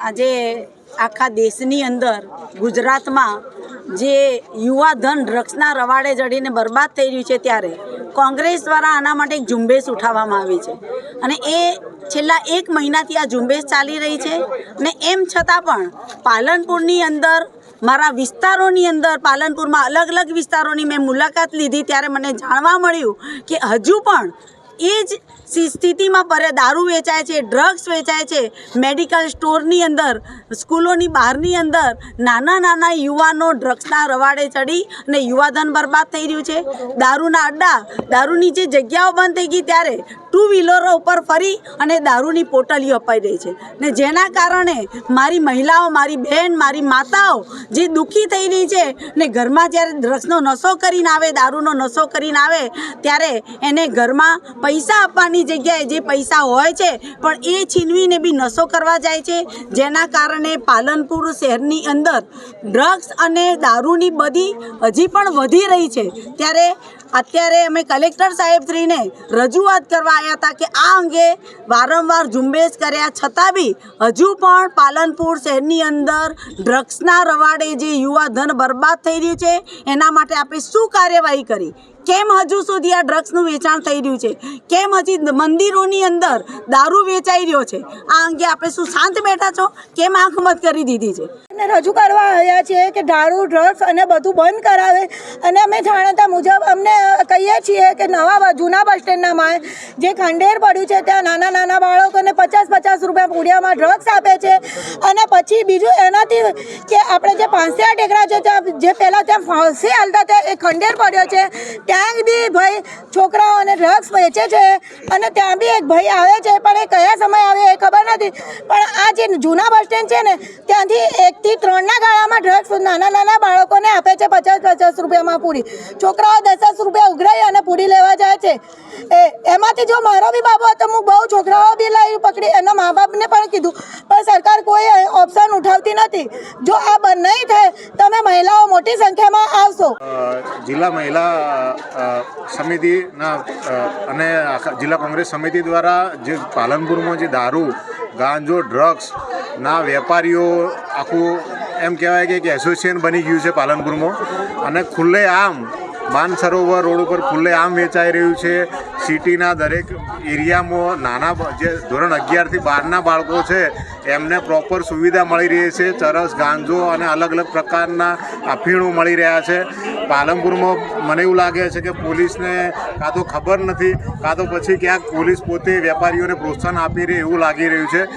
આજે આખા દેશની અંદર ગુજરાતમાં જે યુવા ધન ડ્રગ્સના રવાડે ચડીને બરબાદ થઈ રહ્યું છે, ત્યારે કોંગ્રેસ દ્વારા આના માટે એક ઝુંબેશ ઉઠાવવામાં આવી છે અને એ છેલ્લા 1 મહિનાથી આ ઝુંબેશ ચાલી રહી છે. ને એમ છતાં પણ પાલનપુરની અંદર મારા વિસ્તારોની અંદર પાલનપુરમાં અલગ અલગ વિસ્તારોની મેં મુલાકાત લીધી ત્યારે મને જાણવા મળ્યું કે હજુ પણ એ જ સ્થિતિમાં દારૂ વેચાય છે, ડ્રગ્સ વેચાય છે. મેડિકલ સ્ટોરની અંદર, સ્કૂલોની બહારની અંદર નાના નાના યુવાનો ડ્રગ્સના રવાડે ચડી અને યુવાધન બરબાદ થઈ રહ્યું છે. દારૂના અડ્ડા, દારૂની જે જગ્યાઓ બંધ થઈ ગઈ ત્યારે 2 વ્હીલરો ઉપર ફરી અને દારૂની પોટલીઓ અપાઈ રહી છે ને જેના કારણે મારી મહિલાઓ, મારી બહેન, મારી માતાઓ જે દુઃખી થઈ રહી છે ને ઘરમાં જ્યારે ડ્રગ્સનો નશો કરીને આવે, દારૂનો નશો કરીને આવે ત્યારે એને ઘરમાં પૈસા આપવાની જગ્યાએ જે પૈસા હોય છે પણ એ છીનવીને બી નશો કરવા જાય છે, જેના કારણે પાલનપુર શહેરની અંદર ડ્રગ્સ અને દારૂની બધી હજી પણ વધી રહી છે. ત્યારે અત્યારે અમે કલેક્ટર સાહેબશ્રીને રજૂઆત કરવા આવ્યા હતા કે આ અંગે વારંવાર ઝુંબેશ કર્યા છતાં બી હજુ પણ પાલનપુર શહેરની અંદર ડ્રગ્સના રવાડે જે યુવા ધન બરબાદ થઈ રહ્યું છે એના માટે આપણે શું કાર્યવાહી કરી? કેમ હજુ સુધી આ ડ્રગ્સનું વેચાણ થઈ રહ્યું છે? કેમ હજી મંદિરોની અંદર દારૂ વેચાઈ રહ્યો છે? આ અંગે આપણે શું શાંત બેઠા છો? કેમ આંખ બંધ કરી દીધી છે? અને રજૂ કરવા આવ્યા છીએ કે દારૂ, ડ્રગ્સ અને બધું બંધ કરાવે. અને અમે જાણતા મુજબ અમને કહીએ છીએ કે જૂના બસ સ્ટેન્ડના માં જે ખંડેર પડ્યું છે ત્યાં નાના નાના બાળકોને 50-50 રૂપિયા પૂડિયામાં ડ્રગ્સ આપે છે. અને પછી બીજું એનાથી કે આપણે જે પાંસિયા ટેકરા છે ત્યાં જે પહેલાં ત્યાં ફાંસી હાલતા ત્યાં એ ખંડેર પડ્યો છે, ત્યાં બી ભાઈ છોકરાઓને ડ્રગ્સ વેચે છે. અને ત્યાં બી એક ભાઈ આવે છે પણ એ કયા સમય આવે એ ખબર નથી. પણ આ જે જૂના બસ સ્ટેન્ડ છે ને ત્યાંથી 1 થી 3ના ગાળામાં ડ્રગ્સ નાના નાના બાળકોને આપે છે 50-50 રૂપિયામાં પૂરી. છોકરાઓ 10 રૂપિયા ઉઘરાઈ અને પૂરી લેવા જાય છે. એમાંથી જો મારો બી બાબો હતો, હું બહુ છોકરાઓ બી લાવી પકડી એના મા બાપને પણ કીધું, પણ સરકાર કોઈ ઓપ્શન ઉઠાવતી નથી. જો આ બંધ નહીં થાય તમે મહિલાઓ મોટી સંખ્યામાં આવશો. જિલ્લા મહિલા સમિતિના અને જિલ્લા કોંગ્રેસ સમિતિ દ્વારા જે પાલનપુરમાં જે દારૂ, ગાંજો, ડ્રગ્સના વેપારીઓ આખું એમ કહેવાય કે એસોસિએશન બની ગયું છે પાલનપુરમાં અને ખુલ્લેઆમ માનસરોવર રોડ ઉપર ખુલ્લેઆમ વેચાઈ રહ્યું છે. સિટીના દરેક એરિયામાં નાના જે ધોરણ 11 થી 12ના બાળકો છે એમને પ્રોપર સુવિધા મળી રહી છે. ચરસ, ગાંજો અને અલગ અલગ પ્રકારના અફીણો મળી રહ્યા છે. પાલનપુરમાં મને એવું લાગે છે કે પોલીસને કાં તો ખબર નથી, કાં તો પછી ક્યાંક પોલીસ પોતે વેપારીઓને પ્રોત્સાહન આપી રહી એવું લાગી રહ્યું છે.